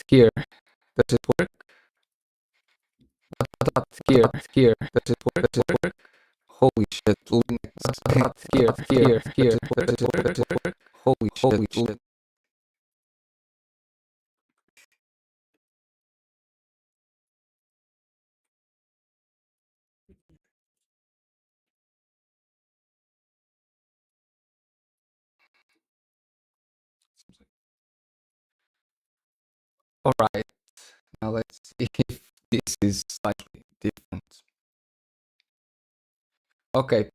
Here, does it work? Here, does it work? Does it work? Holy shit, Linux. Here, does it work? Holy shit. Alright, now let's see if this is slightly different. Okay.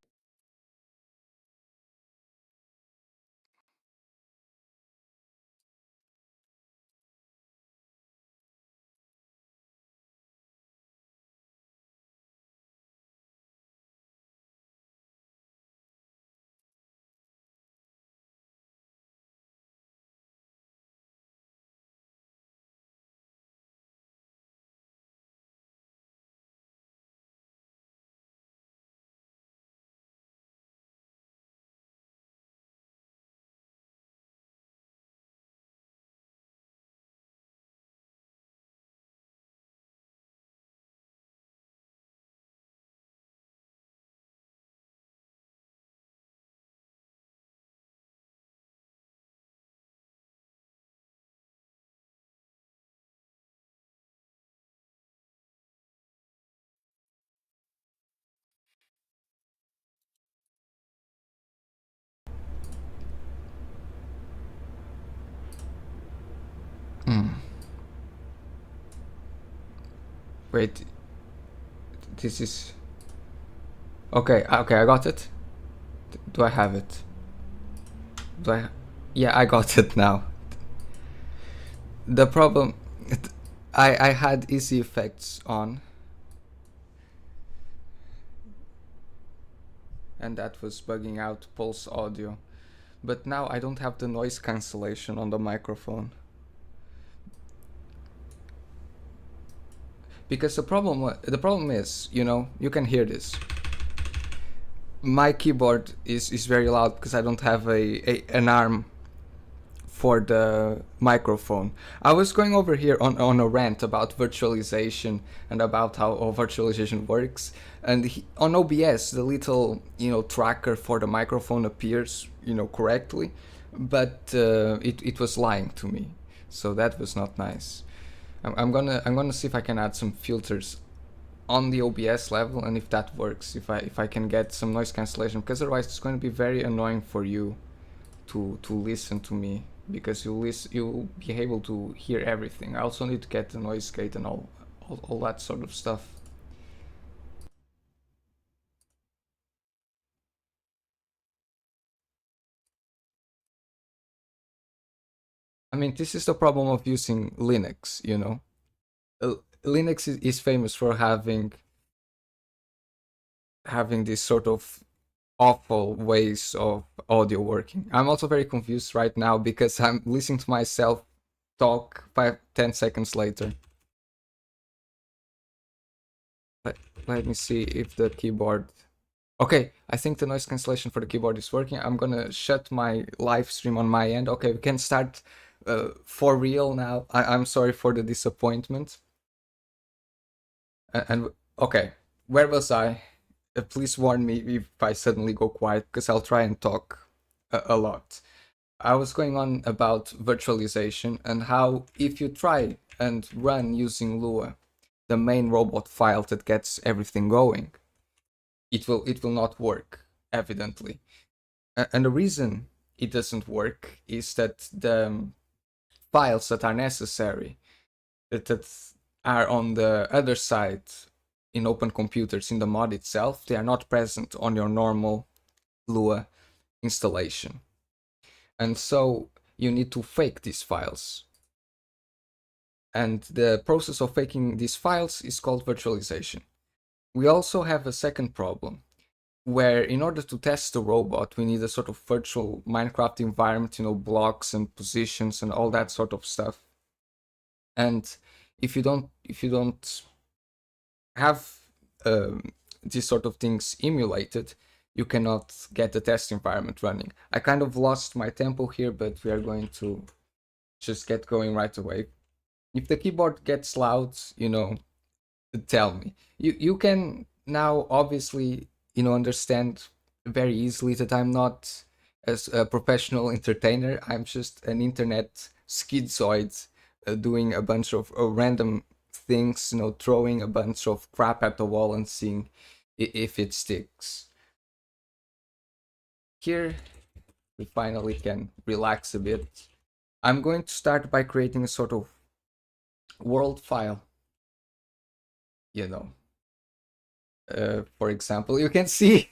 Wait, this is... Okay, I got it. Do I have it? Yeah, I got it now. The problem... I had easy effects on. And that was bugging out pulse audio. But now I don't have the noise cancellation on the microphone. Because the problem is, you know, you can hear this. My keyboard is very loud because I don't have an arm for the microphone. I was going over here on a rant about virtualization and about how virtualization works. And on OBS, the little, you know, tracker for the microphone appears, you know, correctly, but it was lying to me. So that was not nice. I'm gonna see if I can add some filters on the OBS level, and if that works, if I can get some noise cancellation, because otherwise it's going to be very annoying for you to listen to me, because you'll be able to hear everything. I also need to get the noise gate and all that sort of stuff. I mean, this is the problem of using Linux, you know. Linux is famous for having this sort of awful ways of audio working. I'm also very confused right now because I'm listening to myself talk 10 seconds later. Let me see if the keyboard... Okay, I think the noise cancellation for the keyboard is working. I'm gonna shut my live stream on my end. Okay, we can start for real now. I'm sorry for the disappointment. And okay, where was I? Please warn me if I suddenly go quiet, because I'll try and talk a lot. I was going on about virtualization and how if you try and run using Lua, the main robot file that gets everything going, it will not work, evidently. And the reason it doesn't work is that the files that are necessary, that are on the other side in open computers in the mod itself, they are not present on your normal Lua installation. And so you need to fake these files. And the process of faking these files is called virtualization. We also have a second problem, where in order to test the robot, we need a sort of virtual Minecraft environment, you know, blocks and positions and all that sort of stuff. And if you don't have these sort of things emulated, you cannot get the test environment running. I kind of lost my tempo here, but we are going to just get going right away. If the keyboard gets loud, tell me. You can now obviously, understand very easily that I'm not as a professional entertainer. I'm just an internet schizoid, doing a bunch of random things, throwing a bunch of crap at the wall and seeing if it sticks. Here we finally can relax a bit. I'm going to start by creating a sort of world file, you know. For example, you can see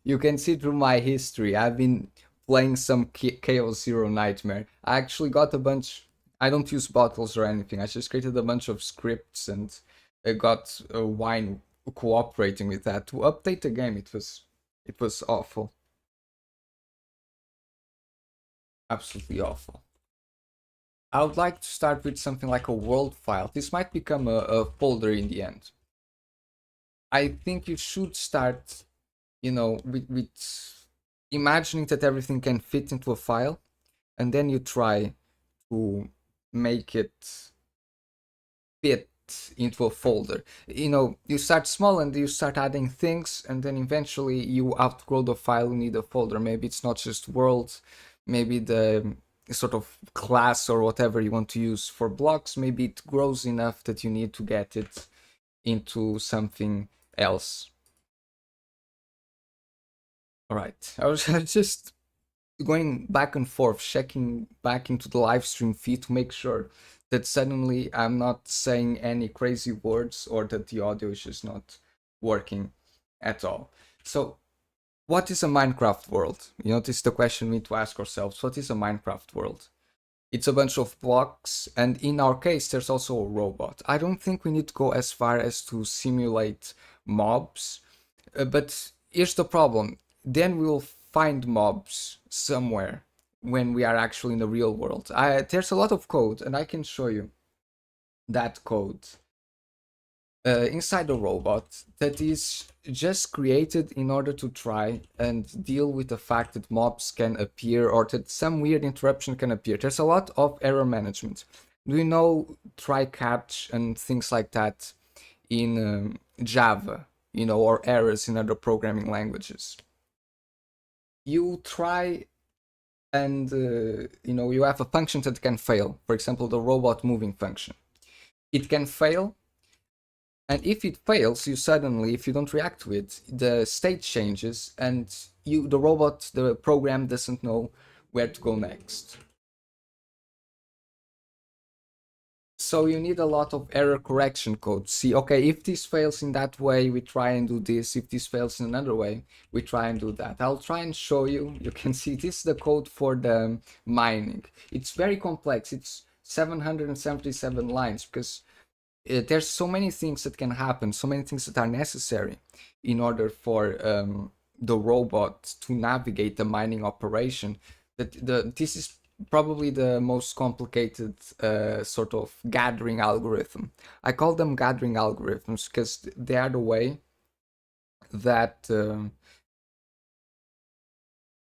you can see through my history. I've been playing some Chaos Zero Nightmare. I actually got a bunch. I don't use bottles or anything. I just created a bunch of scripts and got Wine cooperating with that to update the game. It was awful, absolutely awful. I would like to start with something like a world file. This might become a folder in the end. I think you should start, with imagining that everything can fit into a file, and then you try to make it fit into a folder. You start small and you start adding things, and then eventually you outgrow the file, you need a folder. Maybe it's not just world, maybe the sort of class or whatever you want to use for blocks, maybe it grows enough that you need to get it into something else. All right, I was just going back and forth, checking back into the live stream feed to make sure that suddenly I'm not saying any crazy words or that the audio is just not working at all. So, what is a Minecraft world? This is the question we need to ask ourselves. What is a Minecraft world? It's a bunch of blocks, and in our case, there's also a robot. I don't think we need to go as far as to simulate mobs, but here's the problem. Then we'll find mobs somewhere when we are actually in the real world. There's a lot of code, and I can show you that code inside the robot that is just created in order to try and deal with the fact that mobs can appear or that some weird interruption can appear. There's a lot of error management. Do you know try catch and things like that in Java, or errors in other programming languages? You try and you have a function that can fail. For example, the robot moving function. It can fail, and if it fails, you suddenly, if you don't react to it, the state changes, and the program doesn't know where to go next. So you need a lot of error correction code. See, okay, if this fails in that way, we try and do this. If this fails in another way, we try and do that. I'll try and show you. You can see this is the code for the mining. It's very complex. It's 777 lines because there's so many things that can happen, so many things that are necessary in order for the robot to navigate the mining operation, that this is probably the most complicated sort of gathering algorithm. I call them gathering algorithms because they are the way that the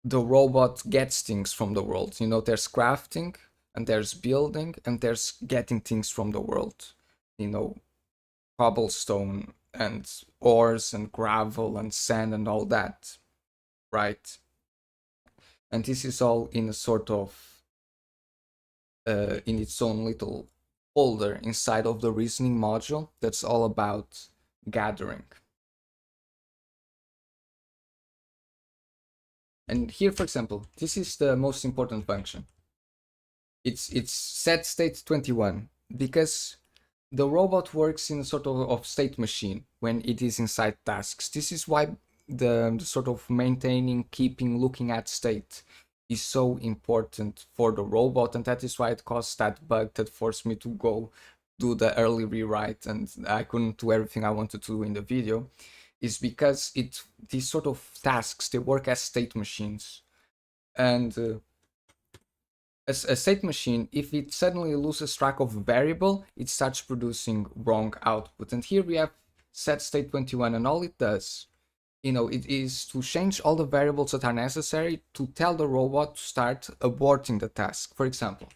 robot gets things from the world. There's crafting, and there's building, and there's getting things from the world. Cobblestone and ores and gravel and sand and all that, right? And this is all in a sort of in its own little folder inside of the reasoning module that's all about gathering. And here, for example, this is the most important function. It's set state 21 because the robot works in a sort of state machine when it is inside tasks. This is why the sort of maintaining, keeping, looking at state is so important for the robot, and that is why it caused that bug that forced me to go do the early rewrite and I couldn't do everything I wanted to do in the video, is because these sort of tasks, they work as state machines. And a state machine, if it suddenly loses track of a variable, it starts producing wrong output. And here we have set state 21, and all it does, it is to change all the variables that are necessary to tell the robot to start aborting the task. For example,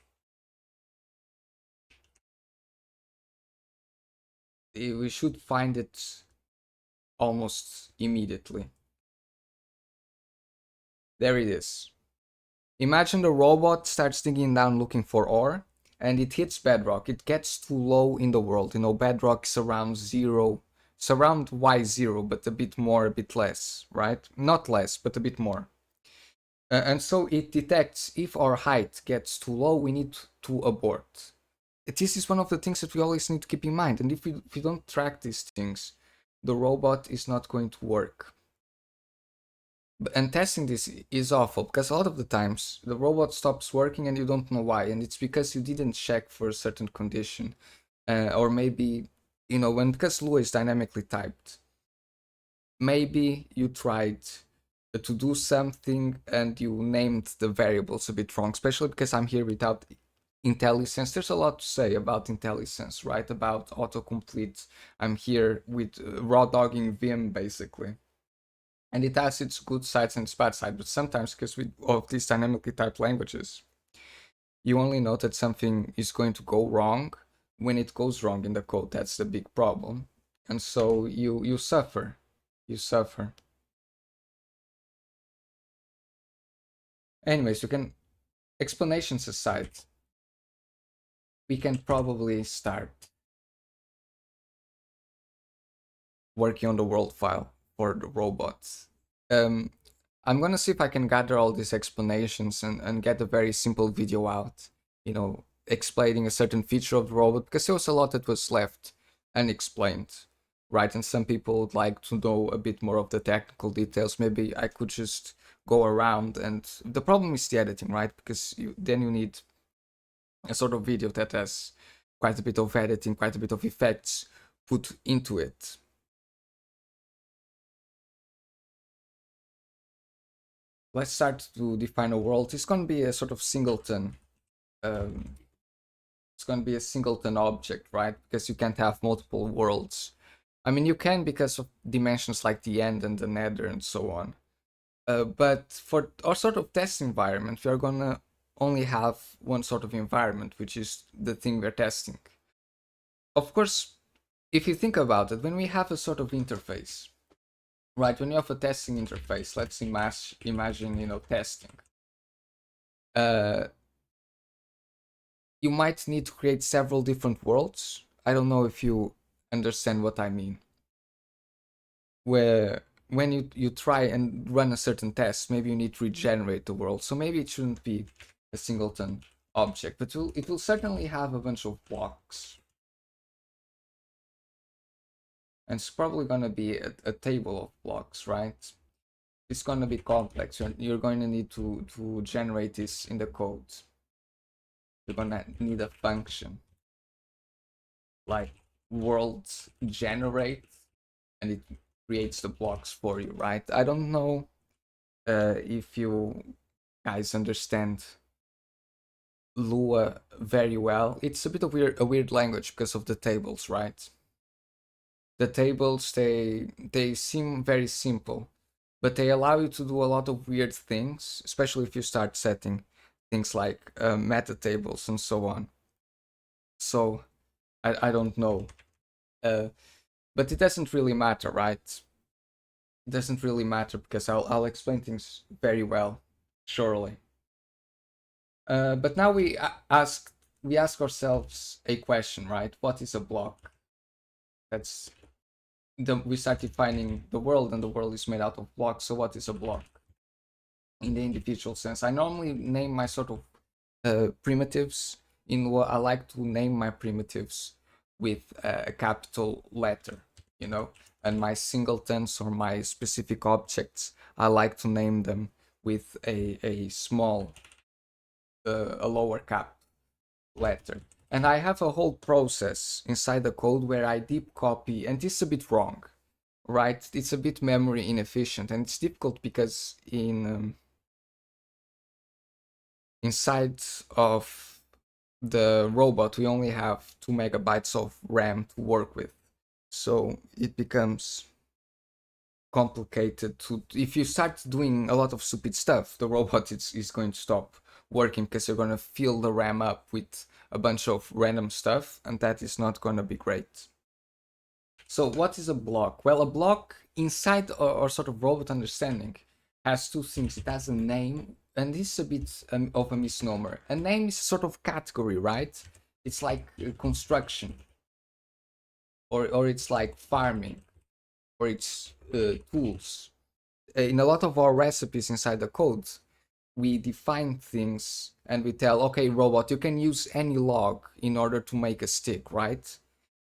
we should find it almost immediately. There it is. Imagine the robot starts digging down looking for ore, and it hits bedrock. It gets too low in the world. You know, bedrock is around zero. It's around Y0, but a bit more, a bit less, right? Not less, but a bit more. And so it detects if our height gets too low, we need to abort. This is one of the things that we always need to keep in mind. And if we don't track these things, the robot is not going to work. And testing this is awful because a lot of the times the robot stops working and you don't know why, and it's because you didn't check for a certain condition, or maybe, you know, when, because Lua is dynamically typed, maybe you tried to do something and you named the variables a bit wrong, especially because I'm here without IntelliSense. There's a lot to say about IntelliSense, right? About autocomplete. I'm here with raw dogging Vim basically. And it has its good sides and its bad sides, but sometimes because of these dynamically typed languages, you only know that something is going to go wrong when it goes wrong in the code. That's the big problem. And so you suffer. You suffer. Anyways, you can, explanations aside, we can probably start working on the world file for the robots. I'm gonna see if I can gather all these explanations and get a very simple video out, you know, explaining a certain feature of the robot, because there was a lot that was left unexplained, right? And some people would like to know a bit more of the technical details. Maybe I could just go around, and the problem is the editing, right? Because then you need a sort of video that has quite a bit of editing, quite a bit of effects put into it. Let's start to define a world. It's going to be a sort of singleton. It's going to be a singleton object, right? Because you can't have multiple worlds. I mean, you can because of dimensions like the end and the nether and so on. But for our sort of test environment, we are going to only have one sort of environment, which is the thing we're testing. Of course, if you think about it, when we have a sort of interface, right? When you have a testing interface, let's imagine, you know, testing. You might need to create several different worlds. I don't know if you understand what I mean. Where when you try and run a certain test, maybe you need to regenerate the world. So maybe it shouldn't be a singleton object, but it will certainly have a bunch of blocks. And it's probably going to be a table of blocks, right? It's going to be complex. You're going to need to generate this in the code. You're going to need a function like world generate, and it creates the blocks for you, right? I don't know if you guys understand Lua very well. It's a bit of a weird language because of the tables, right? The tables, they seem very simple, but they allow you to do a lot of weird things, especially if you start setting things like meta tables and so on. So I don't know, but it doesn't really matter, right? It doesn't really matter because I'll explain things very well, surely. But now we ask ourselves a question, right? What is a block? That's we start defining the world, and the world is made out of blocks. So what is a block in the individual sense? I normally name my sort of primitives in what I like to name my primitives with a capital letter, you know, and my singletons or my specific objects, I like to name them with a small, a lower cap letter. And I have a whole process inside the code where I deep copy, and this is a bit wrong, right? It's a bit memory inefficient, and it's difficult because inside of the robot we only have 2 megabytes of RAM to work with, so it becomes complicated to, if you start doing a lot of stupid stuff, the robot is going to stop working because you're going to fill the RAM up with a bunch of random stuff, and that is not going to be great. So what is a block? Well, a block inside or sort of robot understanding has two things. It has a name, and this is a bit of a misnomer. A name is a sort of category, right? It's like construction, or it's like farming, or it's tools. In a lot of our recipes inside the code, we define things and we tell, okay, robot, you can use any log in order to make a stick, right?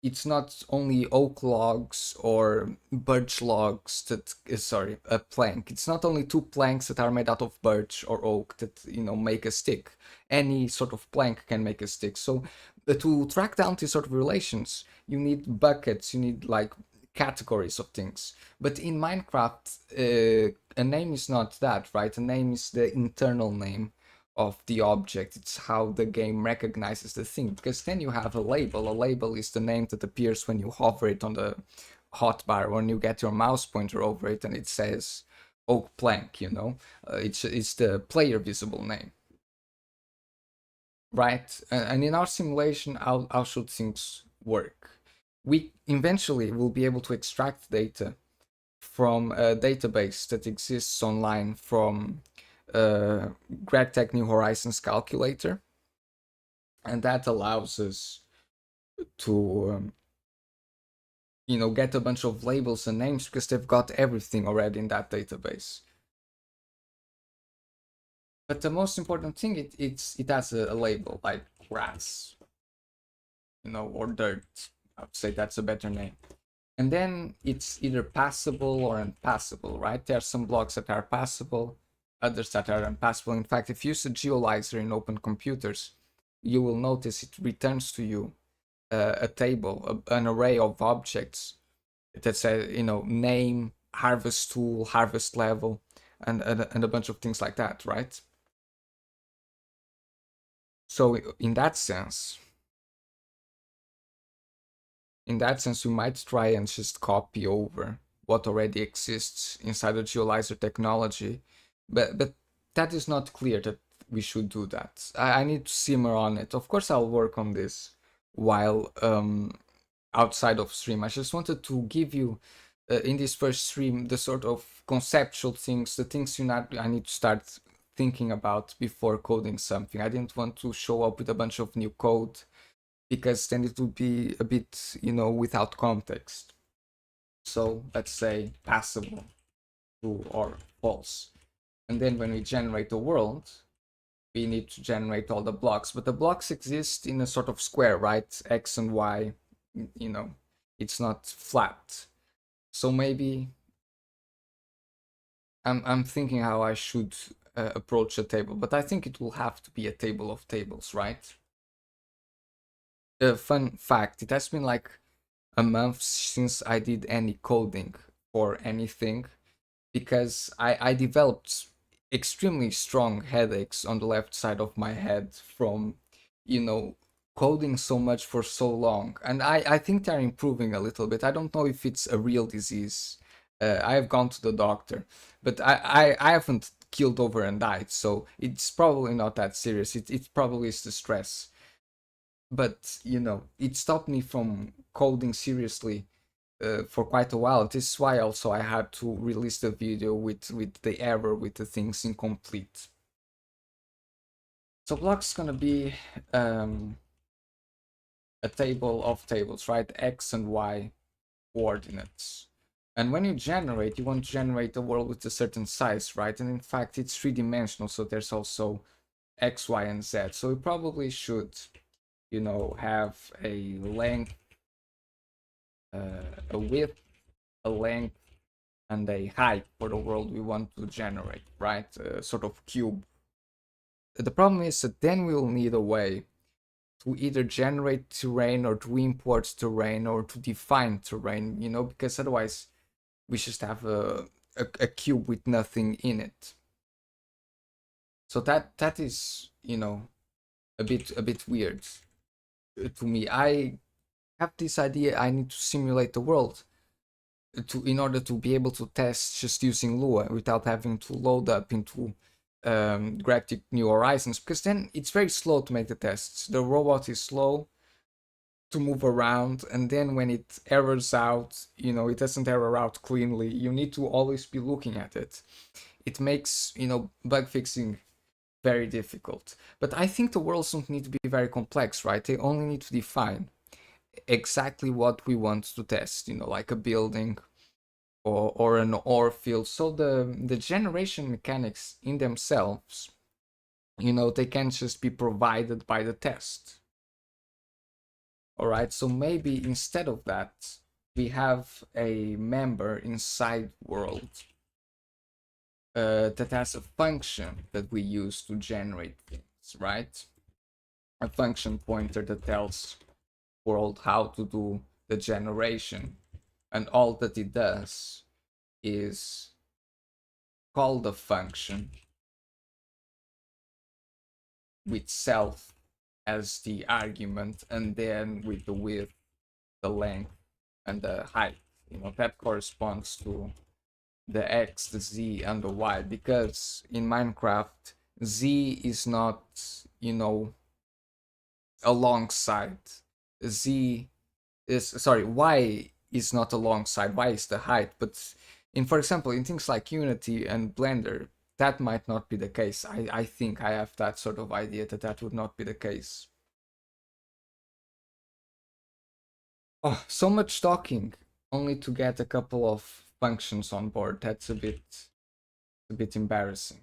It's not only oak logs or birch logs that sorry, a plank. It's not only two planks that are made out of birch or oak that make a stick. Any sort of plank can make a stick. So to track down these sort of relations, you need buckets, you need like categories of things. But in Minecraft, a name is not that, right? A name is the internal name of the object. It's how the game recognizes the thing, because then you have a label. A label is the name that appears when you hover it on the hotbar, when you get your mouse pointer over it and it says oak plank, it's the player visible name, right? And in our simulation, how should things work? We eventually will be able to extract data from a database that exists online from GregTech New Horizons calculator, and that allows us to get a bunch of labels and names because they've got everything already in that database. But the most important thing, it has a label like grass, or dirt. I would say that's a better name. And then it's either passable or unpassable, right? There are some blocks that are passable, others that are unpassable. In fact, if you use a geolyzer in open computers, you will notice it returns to you a table, an array of objects that say, name, harvest tool, harvest level, and a bunch of things like that, right? So in that sense, you might try and just copy over what already exists inside the geolyzer technology, but that is not clear that we should do that. I need to simmer on it. Of course, I'll work on this while outside of stream. I just wanted to give you in this first stream the sort of conceptual things, the things I need to start thinking about before coding something. I didn't want to show up with a bunch of new code, because then it would be a bit, without context. So let's say passable, true or false. And then when we generate the world, we need to generate all the blocks. But the blocks exist in a sort of square, right? X and Y, it's not flat. So maybe I'm thinking how I should approach a table, but I think it will have to be a table of tables, right? A fun fact, it has been like a month since I did any coding or anything, because I developed extremely strong headaches on the left side of my head from, coding so much for so long. And I think they're improving a little bit. I don't know if it's a real disease. I have gone to the doctor, but I haven't killed over and died, so it's probably not that serious. It probably is the stress. But it stopped me from coding seriously for quite a while. This is why also I had to release the video with the error, with the things incomplete. So block's gonna be a table of tables, right? X and Y coordinates. And when you generate, you want to generate a world with a certain size, right? And in fact, it's three-dimensional, so there's also X, Y, and Z. So we probably should, have a length, a width, a length, and a height for the world we want to generate, right? A sort of cube. The problem is that then we'll need a way to either generate terrain or to import terrain or to define terrain, because otherwise we just have a cube with nothing in it. So that is, a bit weird to me. I have this idea I need to simulate the world in order to be able to test just using Lua without having to load up into GregTech New Horizons, because then it's very slow to make the tests. The robot is slow to move around, and then when it errors out, it doesn't error out cleanly. You need to always be looking at it. It makes, bug fixing very difficult. But I think the worlds don't need to be very complex, right? They only need to define exactly what we want to test, like a building or an ore field. So the generation mechanics in themselves, they can just be provided by the test. All right, so maybe instead of that, we have a member inside world that has a function that we use to generate things, right? A function pointer that tells world how to do the generation, and all that it does is call the function with self as the argument, and then with the width, the length, and the height, that corresponds to the x, the z, and the y, because in Minecraft z is not, alongside. Z is, sorry, y is not alongside, y is the height. But for example, in things like Unity and Blender, that might not be the case. I think I have that sort of idea that would not be the case. Oh, so much talking only to get a couple of functions on board. That's a bit embarrassing.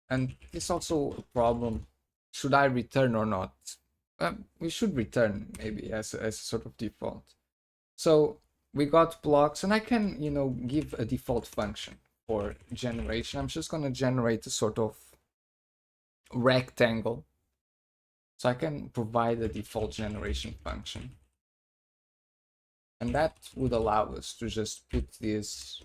And it's also a problem. Should I return or not? We should return maybe as a sort of default. So we got blocks, and I can, give a default function for generation. I'm just going to generate a sort of rectangle. So I can provide a default generation function. And that would allow us to just put this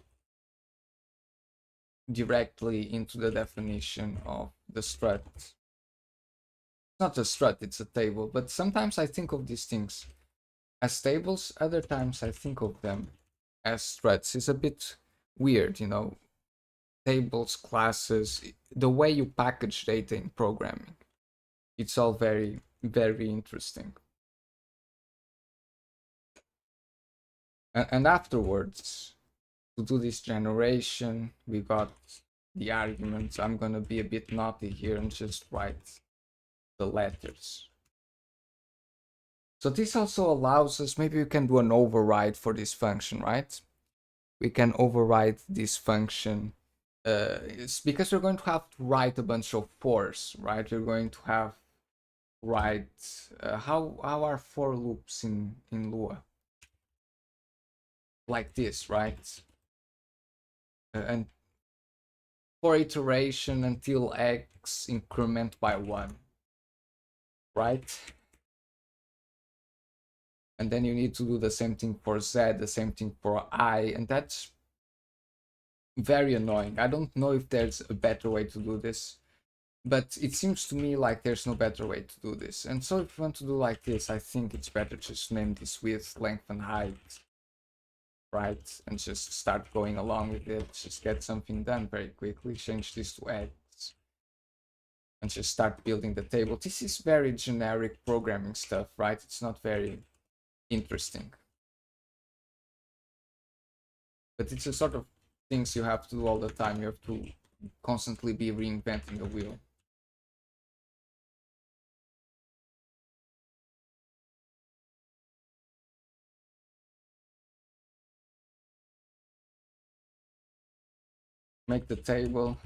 directly into the definition of the strut. It's not a strut, it's a table, but sometimes I think of these things as tables, other times I think of them as struts. It's a bit weird, tables, classes, the way you package data in programming. It's all very, very interesting. And afterwards, to do this generation, we got the arguments. I'm gonna be a bit naughty here and just write the letters. So this also allows us, maybe we can do an override for this function, right? We can override this function. It's because we're going to have to write a bunch of fors, right? We're going to have write, how are for loops in Lua? Like this, right? And for iteration until x increment by 1, right? And then you need to do the same thing for z, the same thing for I, and that's very annoying. I don't know if there's a better way to do this, but it seems to me like there's no better way to do this. And so if you want to do like this, I think it's better just name this width, length, and height, right? And just start going along with it. Just get something done very quickly. Change this to x and just start building the table. This is very generic programming stuff, right? It's not very interesting, but it's a sort of things you have to do all the time. You have to constantly be reinventing the wheel. Make the table.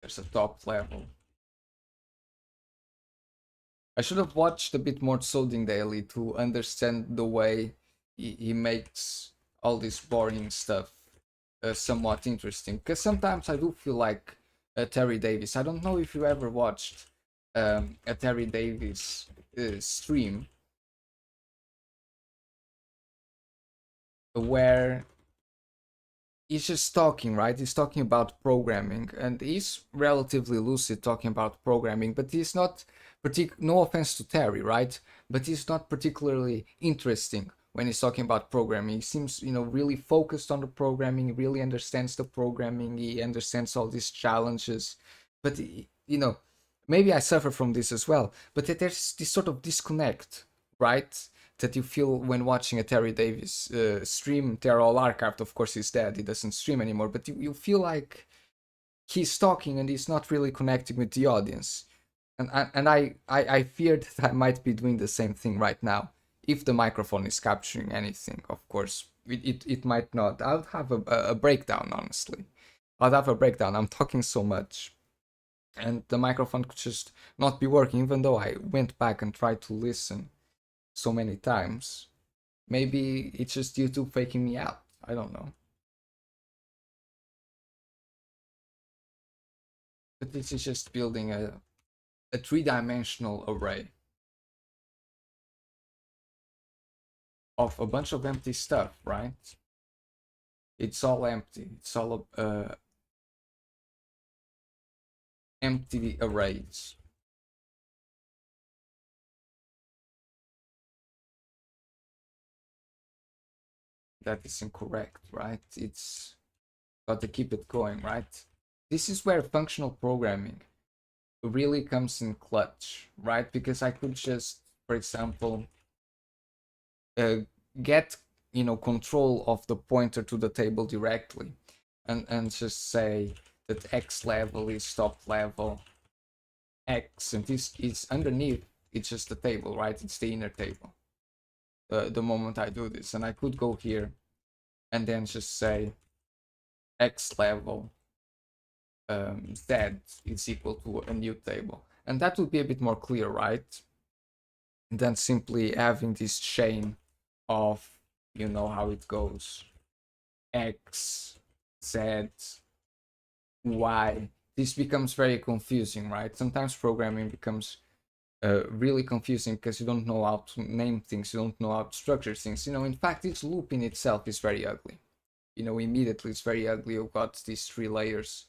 There's a top level. I should have watched a bit more Solding Daily to understand the way he makes all this boring stuff somewhat interesting. Because sometimes I do feel like Terry Davis. I don't know if you ever watched a Terry Davis stream where he's just talking, right? He's talking about programming, and he's relatively lucid talking about programming, but he's not no offense to Terry, right? But he's not particularly interesting when he's talking about programming. He seems, really focused on the programming. He really understands the programming. He understands all these challenges, but maybe I suffer from this as well, but that there's this sort of disconnect, right? That you feel when watching a Terry Davis stream. They're all archived. Of course, he's dead. He doesn't stream anymore. But you feel like he's talking and he's not really connecting with the audience. And I fear that I might be doing the same thing right now. If the microphone is capturing anything, of course, it might not. I'll have a breakdown, honestly. I'll have a breakdown. I'm talking so much and the microphone could just not be working, even though I went back and tried to listen so many times. Maybe it's just YouTube faking me out. I don't know. But this is just building a three-dimensional array of a bunch of empty stuff, right? It's all empty. It's all empty arrays. That is incorrect, right? It's got to keep it going, right? This is where functional programming really comes in clutch, right? Because I could just, for example, uh, get control of the pointer to the table directly, and just say that X level is top level X, and this is underneath. It's just the table, right? It's the inner table. The moment I do this, and I could go here, and then just say X level Z is equal to a new table, and that would be a bit more clear, right? Than simply having this chain of, you know how it goes, X, Z, Y. This becomes very confusing, right? Sometimes programming becomes really confusing because you don't know how to name things, you don't know how to structure things. In fact, each loop in itself is very ugly. Immediately it's very ugly. You've got these three layers,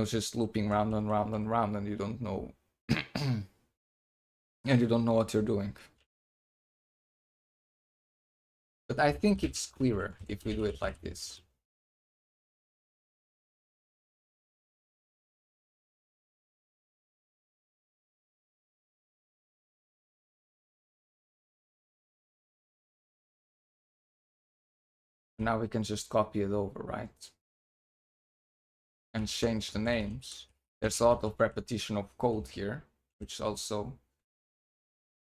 just looping round and round and round, and you don't know, and you don't know what you're doing. But I think it's clearer if we do it like this. Now we can just copy it over, right? And change the names. There's a lot of repetition of code here, which is also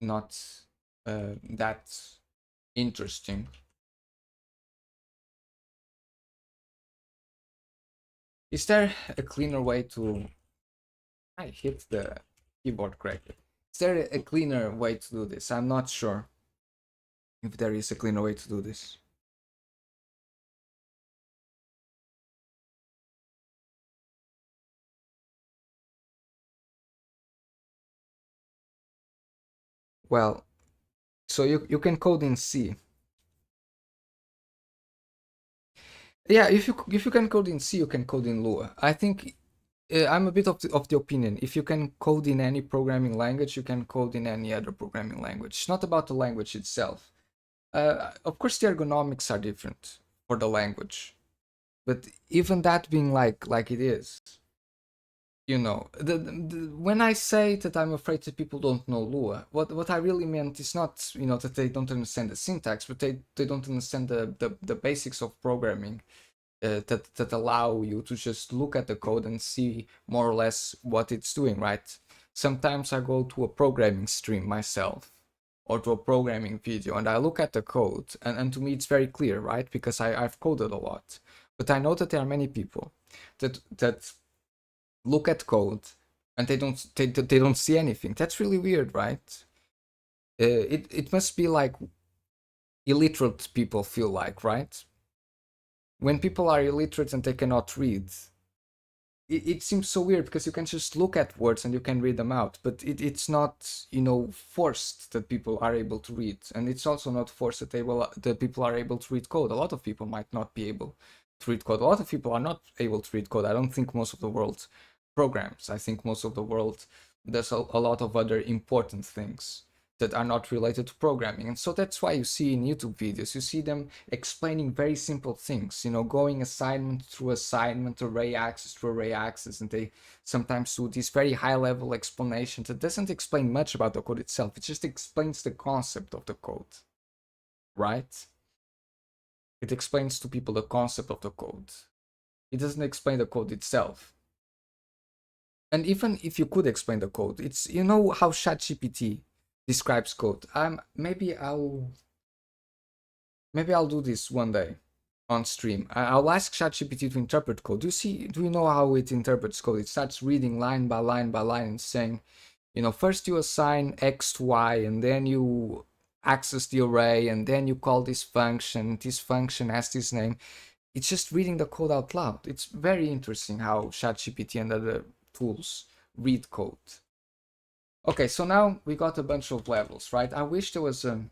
not that interesting. Is there a cleaner way to... I hit the keyboard correctly. Is there a cleaner way to do this? I'm not sure if there is a cleaner way to do this. Well, so you can code in C. Yeah, if you can code in C, you can code in Lua. I think I'm a bit of the opinion. If you can code in any programming language, you can code in any other programming language. It's not about the language itself. Of course, the ergonomics are different for the language, but even that being like it is, when I say that I'm afraid that people don't know Lua, what I really meant is not that they don't understand the syntax, but they don't understand the basics of programming. That allow you to just look at the code and see more or less what it's doing, right? Sometimes I go to a programming stream myself or to a programming video and I look at the code and to me it's very clear, right? Because I've coded a lot. But I know that there are many people that look at code and they don't see anything. That's really weird, right? It must be like illiterate people feel like, right? When people are illiterate and they cannot read, it seems so weird because you can just look at words and you can read them out, but it's not forced that people are able to read, and it's also not forced that people are able to read code. A lot of people might not be able to read code. A lot of people are not able to read code. I don't think most of the world programs. I think most of the world there's a lot of other important things that are not related to programming. And so that's why you see in YouTube videos, you see them explaining very simple things, going assignment through assignment, array access through array access, and they sometimes do these very high level explanations that doesn't explain much about the code itself. It just explains the concept of the code, right? It explains to people the concept of the code. It doesn't explain the code itself. And even if you could explain the code, it's, how ChatGPT describes code. Maybe I'll do this one day on stream. I'll ask ChatGPT to interpret code. Do you know how it interprets code? It starts reading line by line by line and saying, first you assign X to Y, and then you access the array, and then you call this function. This function has this name. It's just reading the code out loud. It's very interesting how ChatGPT and other tools read code. Okay, so now we got a bunch of levels, right? I wish there was a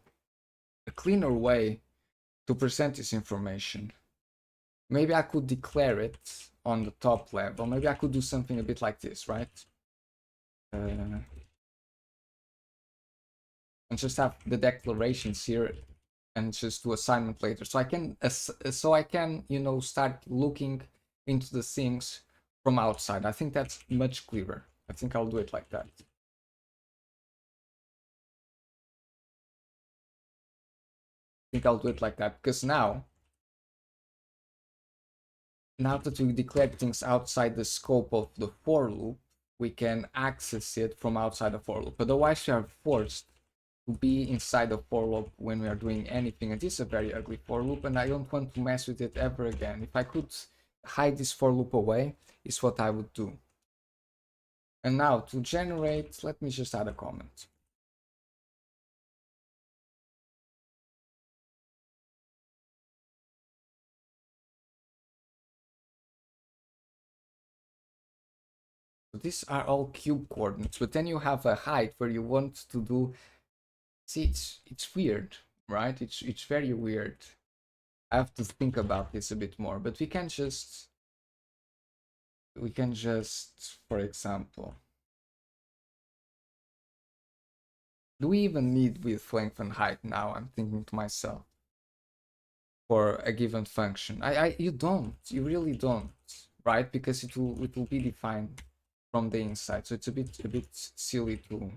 cleaner way to present this information. Maybe I could declare it on the top level. Maybe I could do something a bit like this, right? And just have the declarations here and just do assignment later. So I can, start looking into the things from outside. I think that's much clearer. I think I'll do it like that. Because now that we declared things outside the scope of the for loop, we can access it from outside the for loop. Otherwise, we are forced to be inside the for loop when we are doing anything. And this is a very ugly for loop, and I don't want to mess with it ever again. If I could hide this for loop away, is what I would do. And now to generate, let me just add a comment. So these are all cube coordinates, but then you have a height where you want to do. See, it's weird, right? It's very weird. I have to think about this a bit more, but we can just, for example, do we even need width, length, and height now? I'm thinking to myself, for a given function. You really don't, right? Because it will be defined from the inside, so it's a bit silly to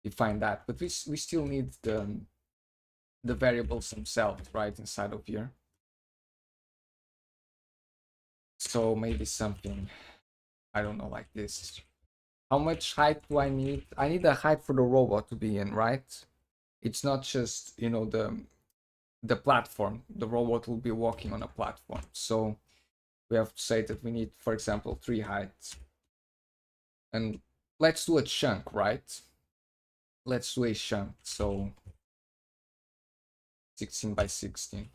define that. But we still need the variables themselves, right, inside of here. So maybe something, I don't know, like this. How much height do I need? I need a height for the robot to be in, right? It's not just, the platform. The robot will be walking on a platform. So we have to say that we need, for example, 3 heights. And let's do a chunk, right? Let's do a chunk. So 16 by 16.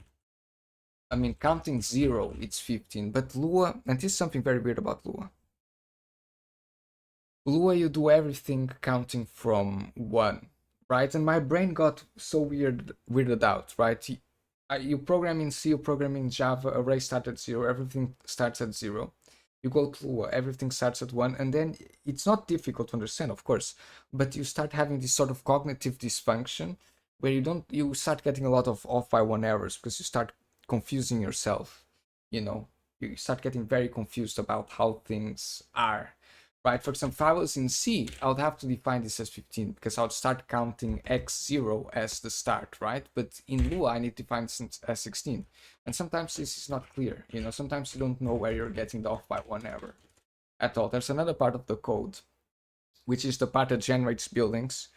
I mean, counting 0, it's 15. But Lua, and this is something very weird about Lua. Lua, you do everything counting from 1, right? And my brain got so weirded out, right? You program in C, you program in Java, array starts at 0, everything starts at 0. You go to Lua, everything starts at 1, and then it's not difficult to understand, of course, but you start having this sort of cognitive dysfunction where you start getting a lot of off by 1 errors because you start confusing yourself. You start getting very confused about how things are. Right, for example, if I was in C, I would have to define this as 15 because I would start counting x0 as the start, right? But in Lua, I need to define this as 16. And sometimes this is not clear, sometimes you don't know where you're getting the off by 1 error at all. There's another part of the code, which is the part that generates buildings,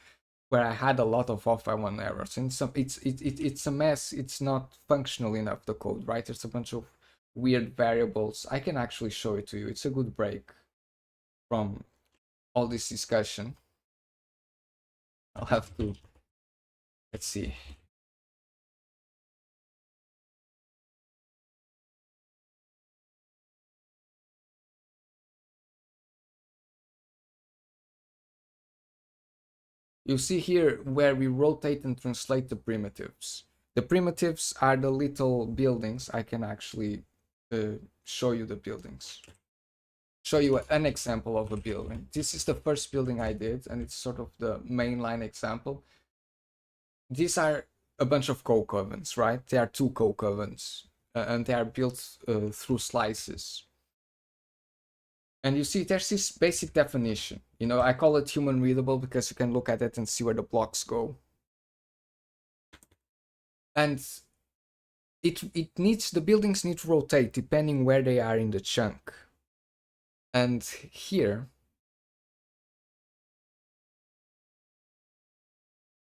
where I had a lot of off by 1 errors. And it's a mess. It's not functional enough, the code, right? There's a bunch of weird variables. I can actually show it to you. It's a good break from all this discussion. I'll have to, let's see. You see here where we rotate and translate the primitives. The primitives are the little buildings. I can actually show you the buildings. Show you an example of a building. This is the first building I did, and it's sort of the mainline example. these are a bunch of coke ovens, right? They are two coke ovens, and they are built through slices. And you see, there's this basic definition. You know, I call it human readable because you can look at it and see where the blocks go. And the buildings need to rotate depending where they are in the chunk. And here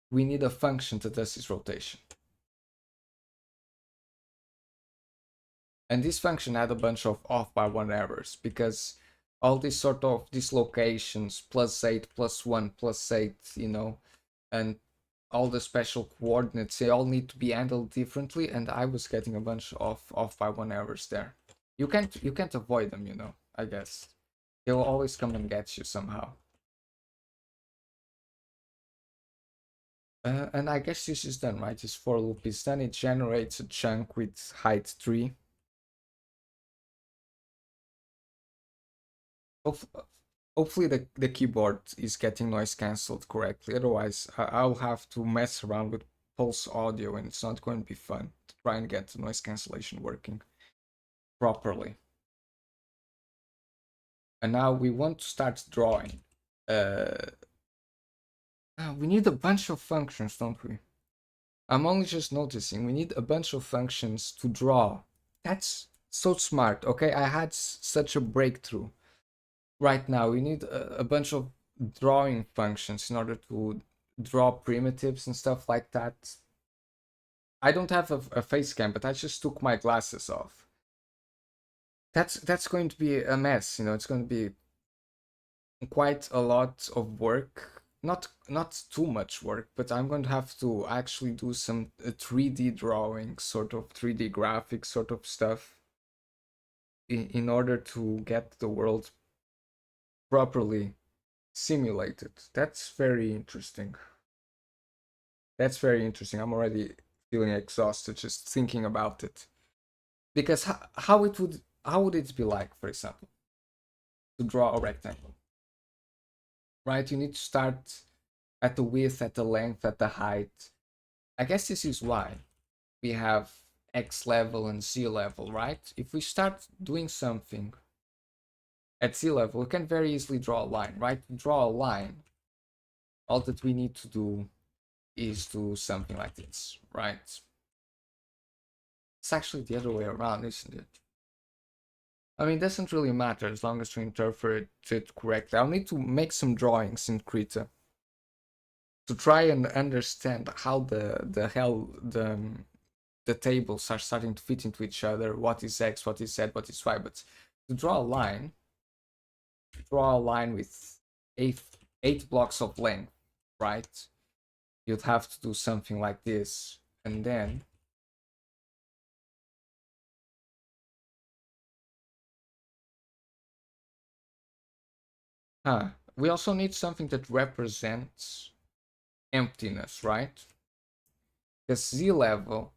we need a function that does this rotation. And this function had a bunch of off by one errors because all these sort of dislocations, +8, +1, +8, you know, and all the special coordinates, they all need to be handled differently, and I was getting a bunch of off by one errors there. You can't avoid them, you know, I guess. They will always come and get you somehow. And I guess this is done, right? This for loop is done. It generates a chunk with height 3. Hopefully the keyboard is getting noise cancelled correctly. Otherwise, I'll have to mess around with pulse audio and it's not going to be fun to try and get the noise cancellation working properly. And now we want to start drawing. We need a bunch of functions, don't we? I'm only just noticing we need a bunch of functions to draw. That's so smart. Okay, I had such a breakthrough. Right now we need a bunch of drawing functions in order to draw primitives and stuff like that. I don't have a face cam, but I just took my glasses off. That's going to be a mess, you know. It's going to be quite a lot of work. Not too much work, but I'm going to have to actually do some 3D drawing, sort of 3D graphics sort of stuff in order to get the world properly simulated. That's very interesting. That's very interesting. I'm already feeling exhausted just thinking about it. Because how would it be like, for example, to draw a rectangle? Right? You need to start at the width, at the length, at the height. I guess this is why we have X level and Z level, right? If we start doing something at Z level, we can very easily draw a line, right? To draw a line, all that we need to do is do something like this, right? It's actually the other way around, isn't it? I mean, it doesn't really matter as long as we interpret it correctly. I'll need to make some drawings in Krita to try and understand how the hell the tables are starting to fit into each other. What is X, what is Z, what is Y. But to draw a line with eight blocks of length, right? You'd have to do something like this, and then we also need something that represents emptiness, right? Because Z level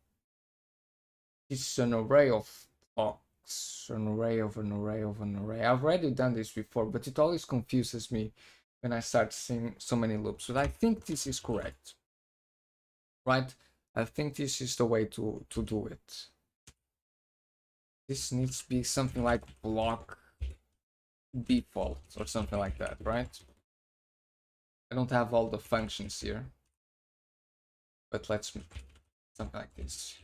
is an array of blocks, an array of an array of an array. I've already done this before, but it always confuses me when I start seeing so many loops. But I think this is correct, right? I think this is the way to do it. This needs to be something like block default or something like that, right? I don't have all the functions here, but let's something like this.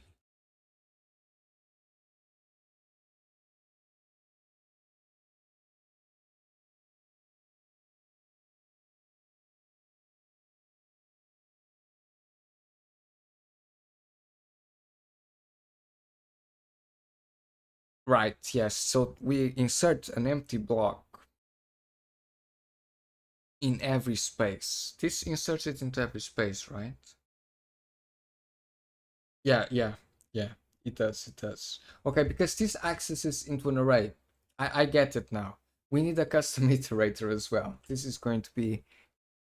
Right, yes. So we insert an empty block in every space. This inserts it into every space, right? Yeah. It does. Okay, because this accesses into an array. I get it now. We need a custom iterator as well. This is going to be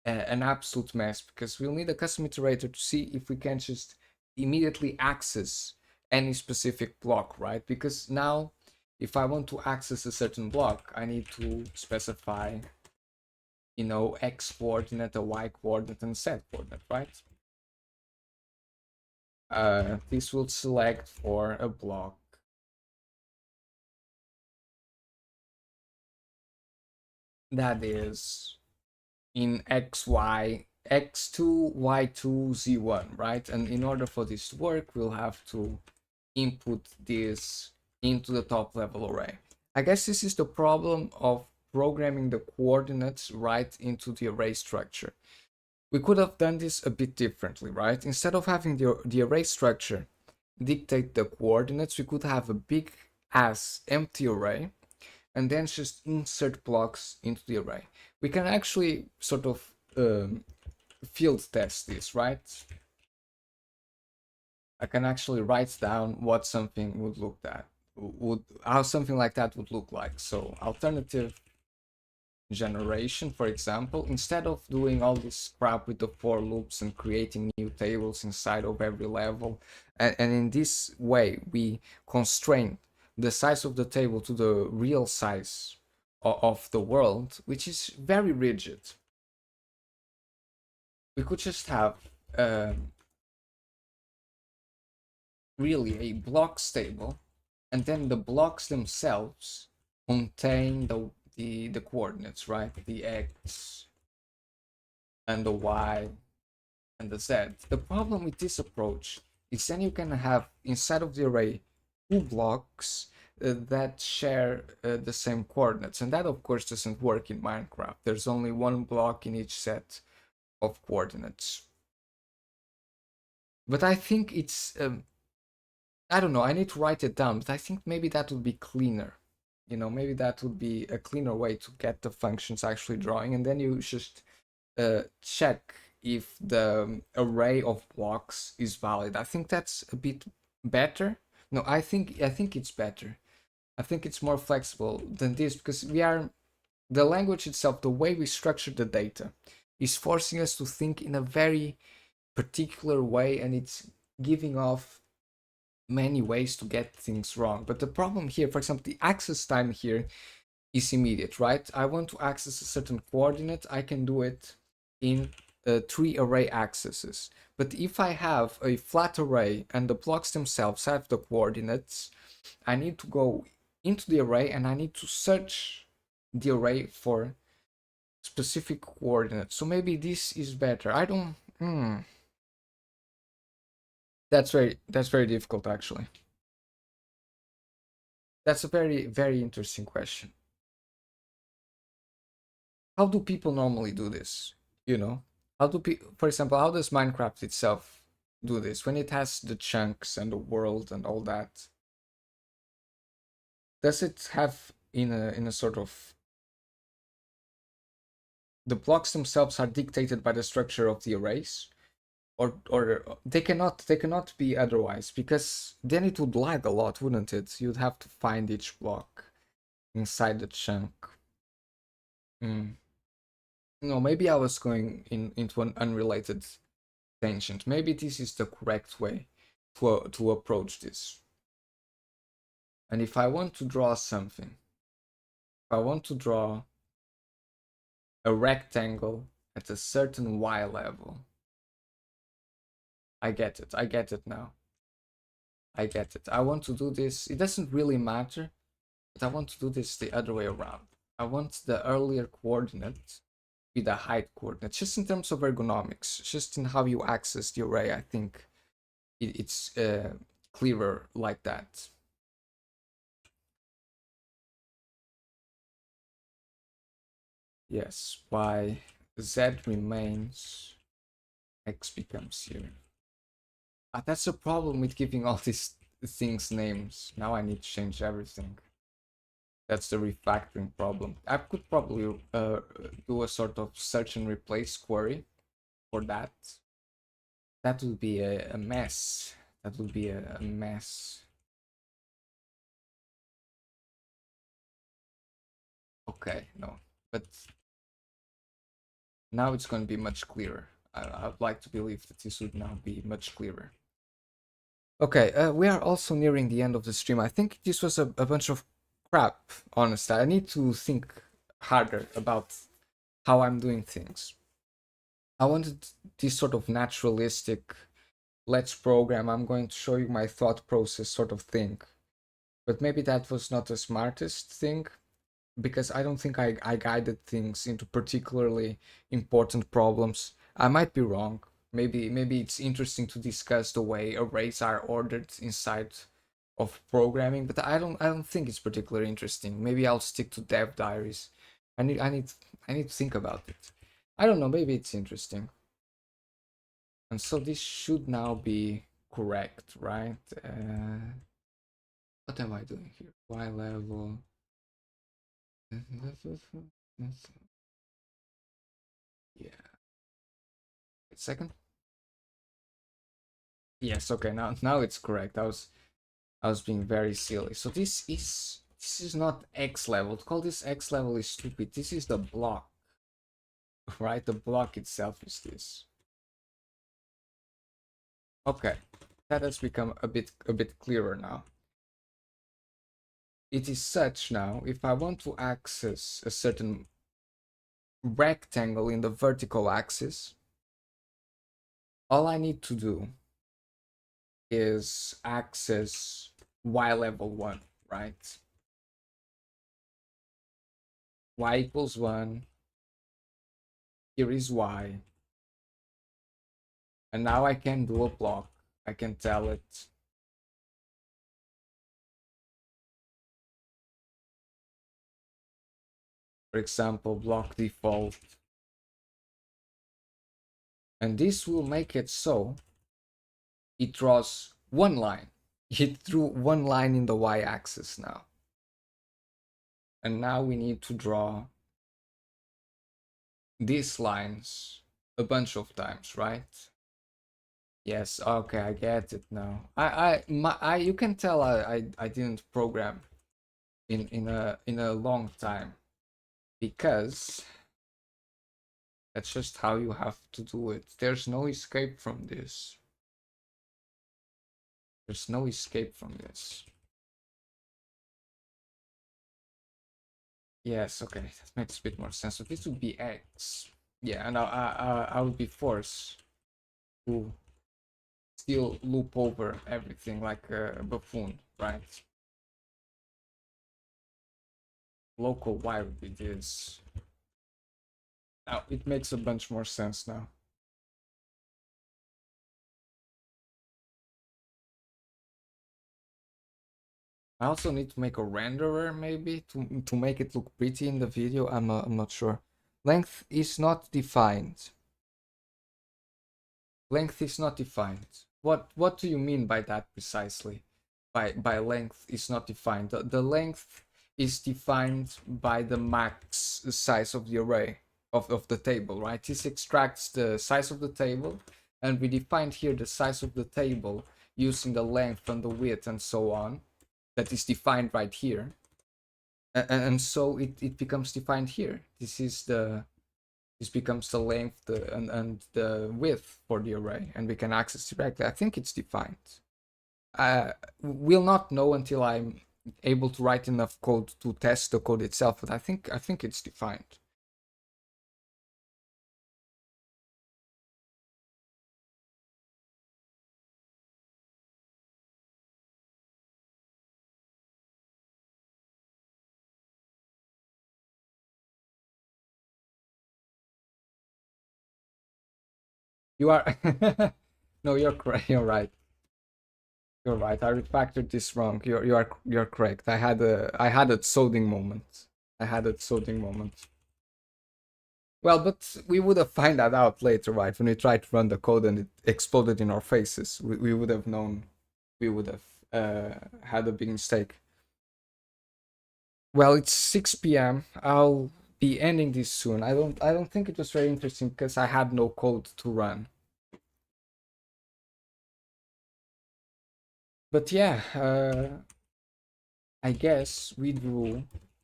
an absolute mess because we'll need a custom iterator to see if we can just immediately access any specific block, right? Because now if I want to access a certain block, I need to specify, you know, X coordinate, a Y coordinate, and Z coordinate, right? This will select for a block that is in xy x2 y2 z1, right? And in order for this to work, we'll have to input this into the top level array. I guess this is the problem of programming the coordinates right into the array structure. We could have done this a bit differently, right? Instead of having the array structure dictate the coordinates, we could have a big ass empty array and then just insert blocks into the array. We can actually sort of field test this, right? I can actually write down what something would look at, would how something like that would look like. So alternative generation, for example, instead of doing all this crap with the for loops and creating new tables inside of every level, and in this way we constrain the size of the table to the real size of the world, which is very rigid. We could just have really a blocks table, and then the blocks themselves contain the coordinates, right? The x and the y and the z. The problem with this approach is then you can have inside of the array two blocks that share the same coordinates, and that of course doesn't work in Minecraft. There's only one block in each set of coordinates. But I think it's I don't know, I need to write it down, but I think maybe that would be cleaner. You know, maybe that would be a cleaner way to get the functions actually drawing, and then you just check if the array of blocks is valid. I think that's a bit better. No, I think it's better. I think it's more flexible than this because the language itself, the way we structure the data, is forcing us to think in a very particular way, and it's giving off many ways to get things wrong. But the problem here, for example, the access time here is immediate, right? I want to access a certain coordinate, I can do it in 3 array accesses. But if I have a flat array and the blocks themselves have the coordinates, I need to go into the array and I need to search the array for specific coordinates. So maybe this is better. I don't. That's very difficult actually. That's a very, very interesting question. How do people normally do this? You know, how do people, for example, how does Minecraft itself do this when it has the chunks and the world and all that? Does it have in a sort of the blocks themselves are dictated by the structure of the arrays, or they cannot be otherwise, because then it would lag a lot, wouldn't it? You'd have to find each block inside the chunk. No, maybe I was going into an unrelated tangent. Maybe this is the correct way to approach this. And if I want to draw something, if I want to draw a rectangle at a certain y level, I get it. I get it now. I get it. I want to do this. It doesn't really matter, but I want to do this the other way around. I want the earlier coordinate be the height coordinate, just in terms of ergonomics, just in how you access the array. I think it's clearer like that. Yes, y z remains, x becomes here. That's a problem with giving all these things names. Now I need to change everything. That's the refactoring problem. I could probably do a sort of search and replace query for that. That would be a mess. That would be a mess. Okay, no, but now it's going to be much clearer. I'd like to believe that this would now be much clearer. Okay, we are also nearing the end of the stream. I think this was a bunch of crap, honestly. I need to think harder about how I'm doing things. I wanted this sort of naturalistic let's program, I'm going to show you my thought process sort of thing. But maybe that was not the smartest thing, because I don't think I guided things into particularly important problems. I might be wrong. Maybe it's interesting to discuss the way arrays are ordered inside of programming, but I don't think it's particularly interesting. Maybe I'll stick to dev diaries. I need to think about it. I don't know, maybe it's interesting. And so this should now be correct, right? What am I doing here? Y level. Yeah. Wait a second. Yes, okay, now it's correct. I was being very silly. So this is not X level. To call this X level is stupid. This is the block, right? The block itself is this. Okay. That has become a bit clearer now. It is such now, if I want to access a certain rectangle in the vertical axis, all I need to do is access y level 1, right? Y equals 1, here is y, and now I can do a block. I can tell it, for example, block default, and this will make it so it draws one line. It drew one line in the y-axis now. And now we need to draw these lines a bunch of times, right? Yes, okay, I get it now. You can tell I didn't program in a long time, because that's just how you have to do it. There's no escape from this. There's no escape from this. Yes, okay, that makes a bit more sense. So this would be X. Yeah, and I would be forced to still loop over everything like a buffoon, right? Local Y would be this. Now it makes a bunch more sense now. I also need to make a renderer maybe to make it look pretty in the video. I'm not sure. Length is not defined. Length is not defined. What do you mean by that precisely? By length is not defined. The length is defined by the max size of the array of the table, right? This extracts the size of the table, and we defined here the size of the table using the length and the width and so on. That is defined right here. And so it becomes defined here. This becomes the length and the width for the array, and we can access directly. I think it's defined. We'll not know until I'm able to write enough code to test the code itself, but I think it's defined. You are no, you're correct. You're right. You're right. I refactored this wrong. You're correct. I had a sodding moment. I had a sodding moment. Well, but we would have found that out later, right? When we tried to run the code and it exploded in our faces, we would have known. We would have had a big mistake. Well, it's 6 p.m. I'll be ending this soon. I don't think it was very interesting because I had no code to run. But yeah, I guess we drew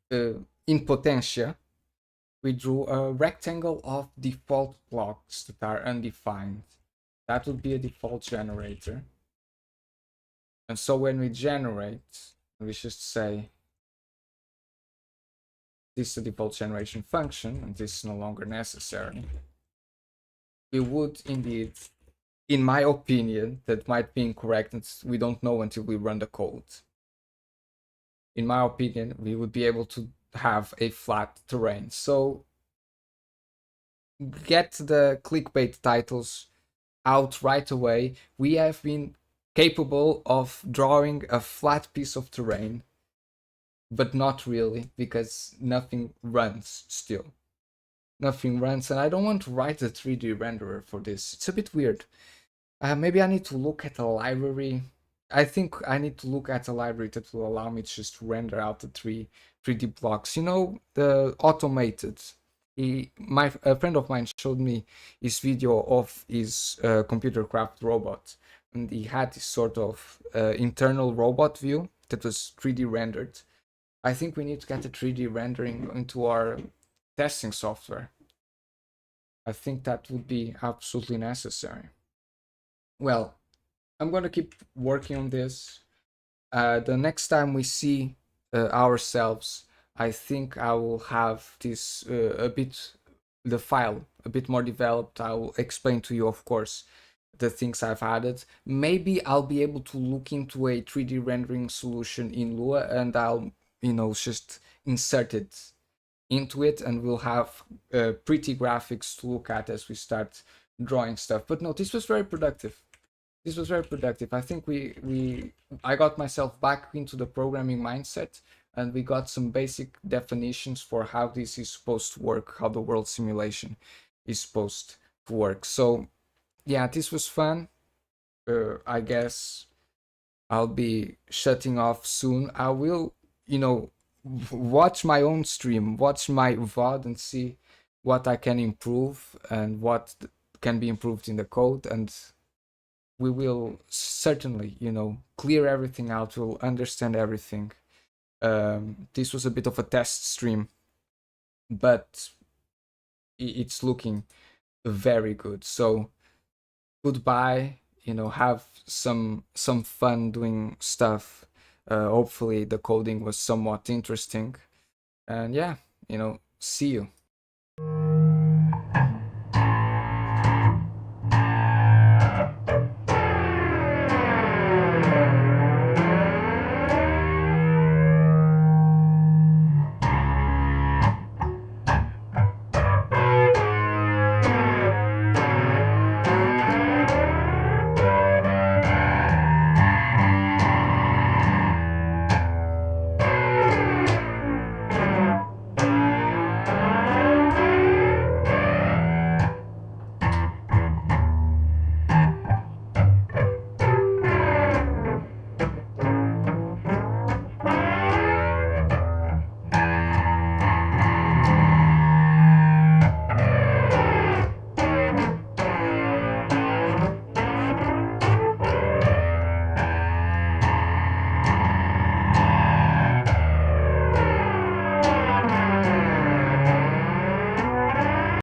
in Potentia. We drew a rectangle of default blocks that are undefined. That would be a default generator. And so when we generate, we just say this is a default generation function, and this is no longer necessary. We would indeed in my opinion, that might be incorrect, and we don't know until we run the code. In my opinion, we would be able to have a flat terrain. So get the clickbait titles out right away. We have been capable of drawing a flat piece of terrain, but not really, because nothing runs still. Nothing runs, and I don't want to write a 3D renderer for this. It's a bit weird. Maybe I need to look at a library. I think I need to look at a library that will allow me to just render out the 3D blocks. You know, the automated. A friend of mine showed me his video of his computer craft robot, and he had this sort of internal robot view that was 3D rendered. I think we need to get a 3D rendering into our testing software. I think that would be absolutely necessary. Well, I'm gonna keep working on this. The next time we see ourselves, I think I will have this the file a bit more developed. I will explain to you, of course, the things I've added. Maybe I'll be able to look into a 3D rendering solution in Lua, and I'll, just insert it into it, and we'll have pretty graphics to look at as we start drawing stuff. But no, this was very productive. This was very productive. I think I got myself back into the programming mindset, and we got some basic definitions for how this is supposed to work, how the world simulation is supposed to work. So yeah, this was fun. I guess I'll be shutting off soon. I will, watch my own stream, watch my VOD, and see what I can improve and what can be improved in the code. And we will certainly, clear everything out. We'll understand everything. This was a bit of a test stream, but it's looking very good. So goodbye. Have some fun doing stuff. Hopefully the coding was somewhat interesting. And yeah, see you.